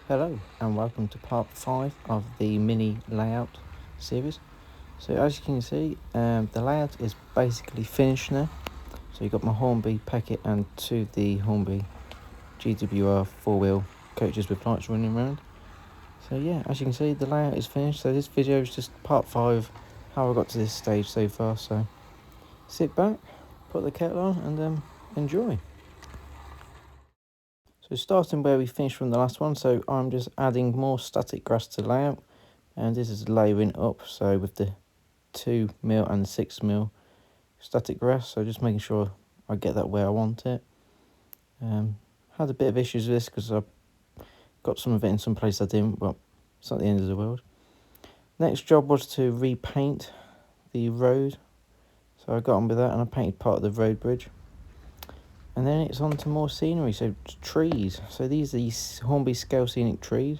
Hello and welcome to part 5 of the mini layout series. So as you can see, the layout is basically finished now. So you've got my Hornby packet and 2 of the Hornby GWR 4-wheel coaches with lights running around. So yeah, as you can see, the layout is finished. So this video is just part 5, how I got to this stage so far. So sit back, put the kettle on and enjoy. So starting where we finished from the last one, so I'm just adding more static grass to layout, and this is layering up, so with the 2mm and 6mm static grass, so just making sure I get that where I want it. Had a bit of issues with this because I got some of it in some place I didn't, but it's not the end of the world. Next job was to repaint the road, so I got on with that and I painted part of the road bridge. And then it's on to more scenery, so trees. So these are the Hornby scale scenic trees.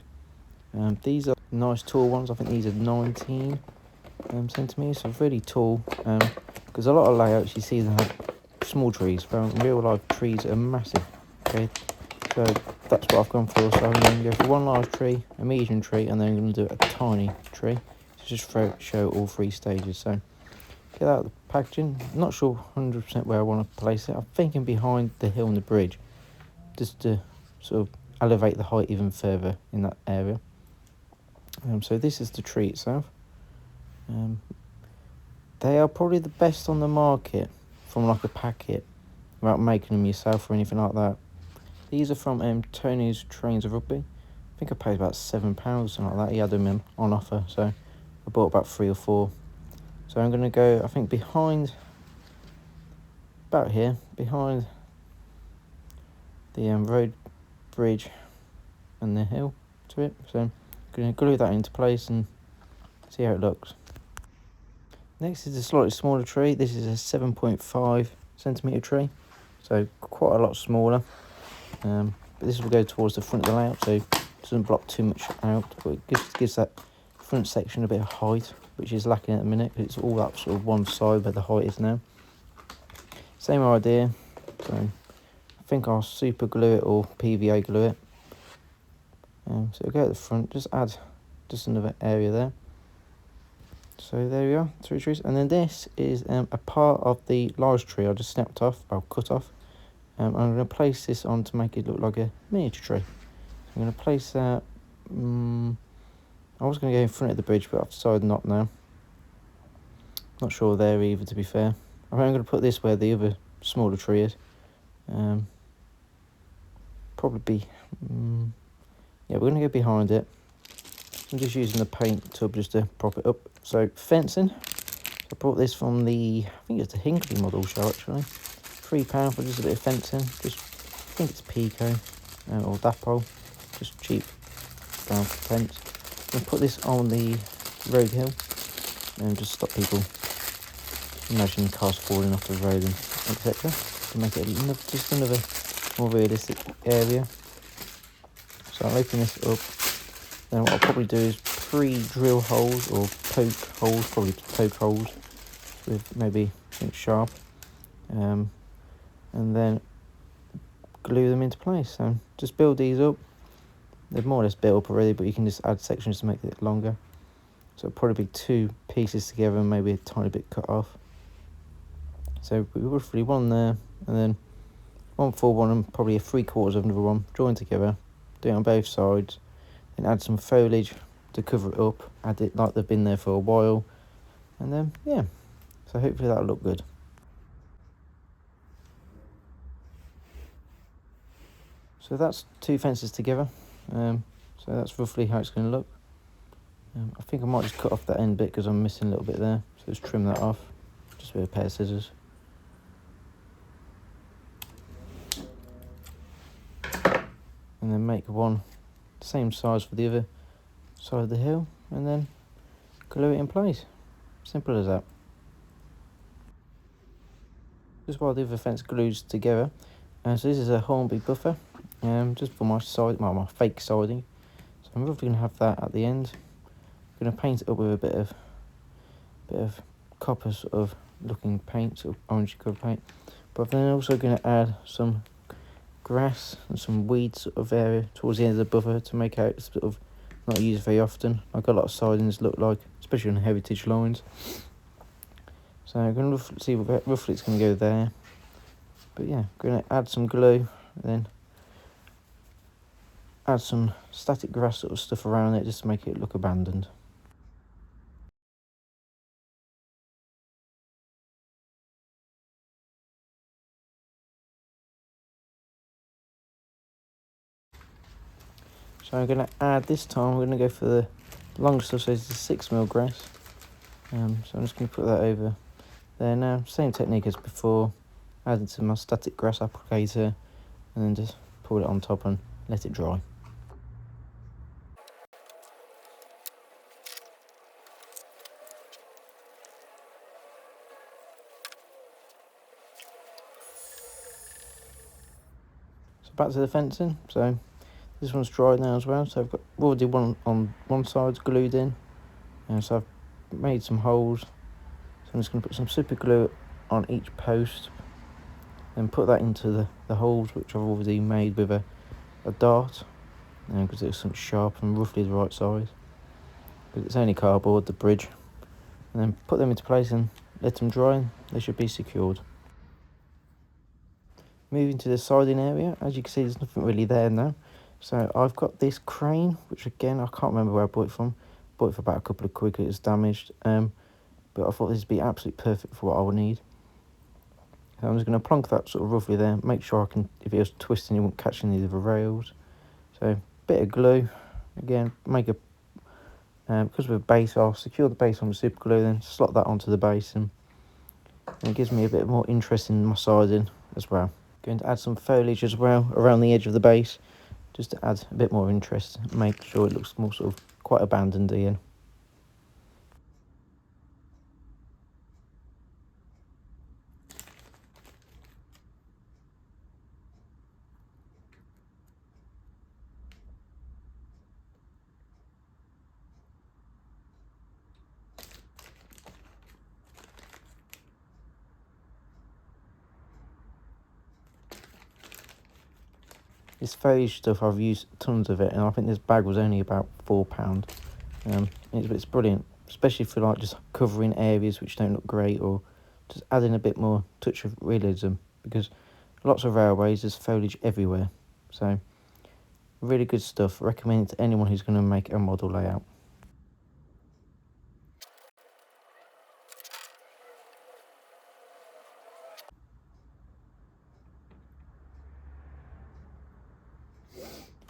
These are nice tall ones. I think these are 19 centimetres, so really tall. Because a lot of layouts you see them have small trees, but in real life trees are massive. Okay, so that's what I've gone for. So I'm going to go for one large tree, a medium tree, and then I'm going to do a tiny tree to just show all 3 stages. So get out of the packaging. I'm not sure 100% where I want to place it. I'm thinking behind the hill and the bridge, just to sort of elevate the height even further in that area. So this is the tree itself. They are probably the best on the market from like a packet, without making them yourself or anything like that. These are from Tony's Trains of Rugby. I think I paid about £7, something like that. He had them on offer, so I bought about 3 or 4. So I'm going to go, I think, behind, about here, behind the road bridge and the hill to it. So I'm going to glue that into place and see how it looks. Next is a slightly smaller tree. This is a 7.5 centimetre tree, so quite a lot smaller. But this will go towards the front of the layout, so it doesn't block too much out, but it gives that front section a bit of height, which is lacking at the minute, because it's all up sort of one side where the height is now. Same idea, so I think I'll super glue it or PVA glue it. So we'll go at the front, just add just another area there. So there we are, 3 trees. And then this is a part of the large tree I just snapped off, I'll cut off. I'm going to place this on to make it look like a miniature tree. So I'm going to place that, I was going to go in front of the bridge, but I've decided not now. Not sure there either, to be fair. I think I'm going to put this where the other smaller tree is. Probably be, yeah, we're going to go behind it. I'm just using the paint tub just to prop it up. So fencing, I brought this from the, I think it's the Hinkley model show actually. £3 for just a bit of fencing. Just, I think it's Pico or Dapo, just cheap brown fence. I'm going to put this on the road hill and just stop people imagining cars falling off the road and etc. To make it just another more realistic area. So I'll open this up. Then what I'll probably do is pre-drill holes or poke holes, probably poke holes with maybe something sharp, and then glue them into place. So just build these up. They're more or less built up already, but you can just add sections to make it longer. So it'll probably be 2 pieces together and maybe a tiny bit cut off. So we roughly one there, and then one full one and probably a 3/4 of another one joined together. Do it on both sides. And add some foliage to cover it up, add it like they've been there for a while, and then yeah, so hopefully that'll look good. So that's 2 fences together, so that's roughly how it's going to look. I think I might just cut off that end bit because I'm missing a little bit there, so just trim that off, just with a pair of scissors. And then make one same size for the other side of the hill, and then glue it in place. Simple as that. Just while the other fence glues together. So this is a Hornby buffer, just for my side, well, my fake siding. So I'm roughly going to have that at the end. I'm going to paint it up with a bit of copper sort of looking paint, sort of orange colour paint. But then I'm also going to add some grass and some weeds sort of area towards the end of the buffer to make out sort of not used very often. I've got a lot of sidings look like, especially on heritage lines. So I'm going to see what roughly it's going to go there. But yeah, I'm going to add some glue and then add some static grass sort of stuff around it just to make it look abandoned. So I'm going to add, this time we're going to go for the longer stuff, so it's the 6mm grass. So I'm just going to put that over there now. Same technique as before, add it to my static grass applicator and then just pour it on top and let it dry. So back to the fencing. So this one's dried now as well, so I've got already one on one side glued in, and so I've made some holes. So I'm just going to put some super glue on each post and put that into the holes which I've already made with a dart, because it's some sharp and roughly the right size, because it's only cardboard, the bridge, and then put them into place and let them dry and they should be secured. Moving to the siding area, as you can see there's nothing really there now. So I've got this crane, which again I can't remember where I bought it from. Bought it for about a couple of quid, it was damaged, but I thought this would be absolutely perfect for what I would need. So I'm just going to plonk that sort of roughly there, make sure I can, if it was twisting it won't catch any of the rails. So bit of glue, again make a, because of a base I'll secure the base on the super glue, then slot that onto the base, and it gives me a bit more interest in my siding as well. Going to add some foliage as well around the edge of the base, just to add a bit more interest, make sure it looks more sort of quite abandoned again. This foliage stuff, I've used tons of it, and I think this bag was only about £4. It's brilliant, especially for like just covering areas which don't look great, or just adding a bit more touch of realism, because lots of railways there's foliage everywhere. So really good stuff, recommend it to anyone who's going to make a model layout.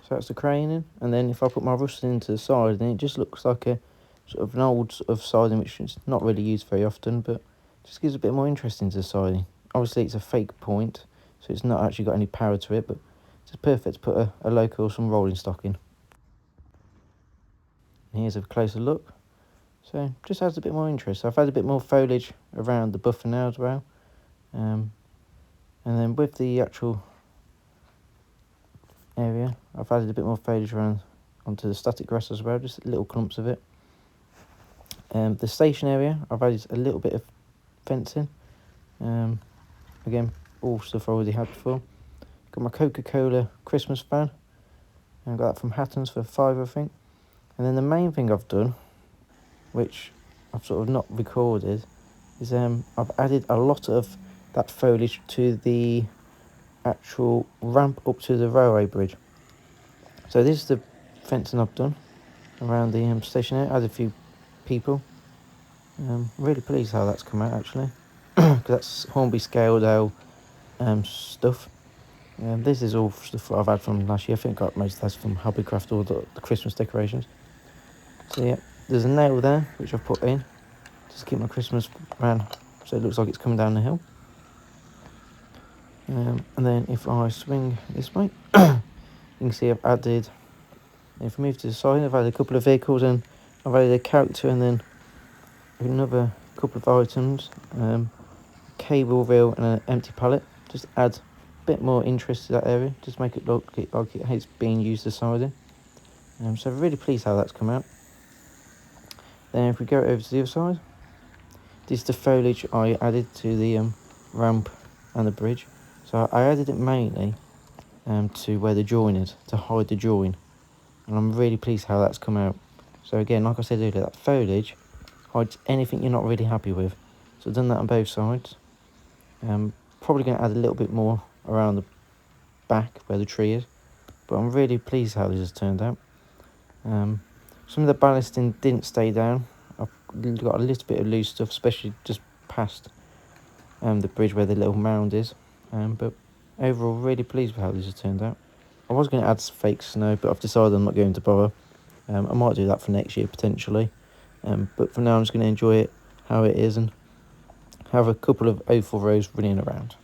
So that's the craning, and then if I put my rusting into the side, then it just looks like a sort of an old sort of siding which is not really used very often, but just gives a bit more interest into the siding. Obviously it's a fake point, so it's not actually got any power to it, but it's perfect to put a loco or some rolling stock in. And here's a closer look. So just adds a bit more interest. I've had a bit more foliage around the buffer now as well, and then with the actual area I've added a bit more foliage around onto the static grass as well, just little clumps of it. The station area I've added a little bit of fencing, again all stuff I already had before. Got my Coca-Cola Christmas fan, and I got that from Hatton's for £5 I think. And then the main thing I've done, which I've sort of not recorded, is I've added a lot of that foliage to the actual ramp up to the railway bridge. So this is the fencing I've done around the station area. Added a few people. Really pleased how that's come out actually, because that's Hornby Scaledale stuff. This is all stuff that I've had from last year. I think I got most of that's from Hobbycraft, or the Christmas decorations. So yeah, there's a nail there which I've put in just to keep my Christmas van, so it looks like it's coming down the hill. And then if I swing this way, you can see I've added, if I move to the side, I've added a couple of vehicles, and I've added a character, and then another couple of items, cable reel and an empty pallet, just add a bit more interest to that area, just make it look like it's being used as siding. So I'm really pleased how that's come out. Then if we go over to the other side, this is the foliage I added to the ramp and the bridge. So I added it mainly to where the join is, to hide the join. And I'm really pleased how that's come out. So again, like I said earlier, that foliage hides anything you're not really happy with. So I've done that on both sides. Probably going to add a little bit more around the back where the tree is. But I'm really pleased how this has turned out. Some of the ballasting didn't stay down. I've got a little bit of loose stuff, especially just past the bridge where the little mound is. But overall, really pleased with how this has turned out. I was going to add some fake snow, but I've decided I'm not going to bother. I might do that for next year potentially. But for now, I'm just going to enjoy it how it is and have a couple of oval rows running around.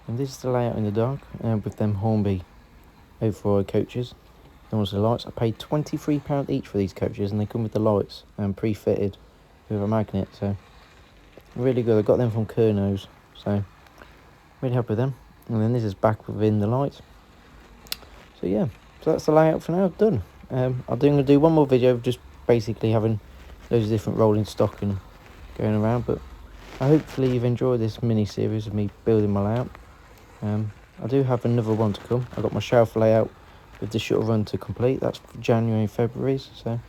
And this is the layout in the dark with them Hornby overall coaches. Then also the lights. I paid £23 each for these coaches, and they come with the lights pre-fitted with a magnet. So really good. I got them from Kerno's, so really happy with them. And then this is back within the light. So yeah, so that's the layout for now. Done. I'm going to do one more video of just basically having loads of different rolling stock and going around. But hopefully you've enjoyed this mini series of me building my layout. I do have another one to come. I've got my shelf layout with the shuttle run to complete. That's for January and February. So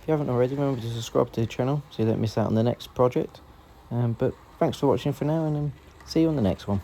if you haven't already, remember to subscribe to the channel so you don't miss out on the next project. But thanks for watching for now, and see you on the next one.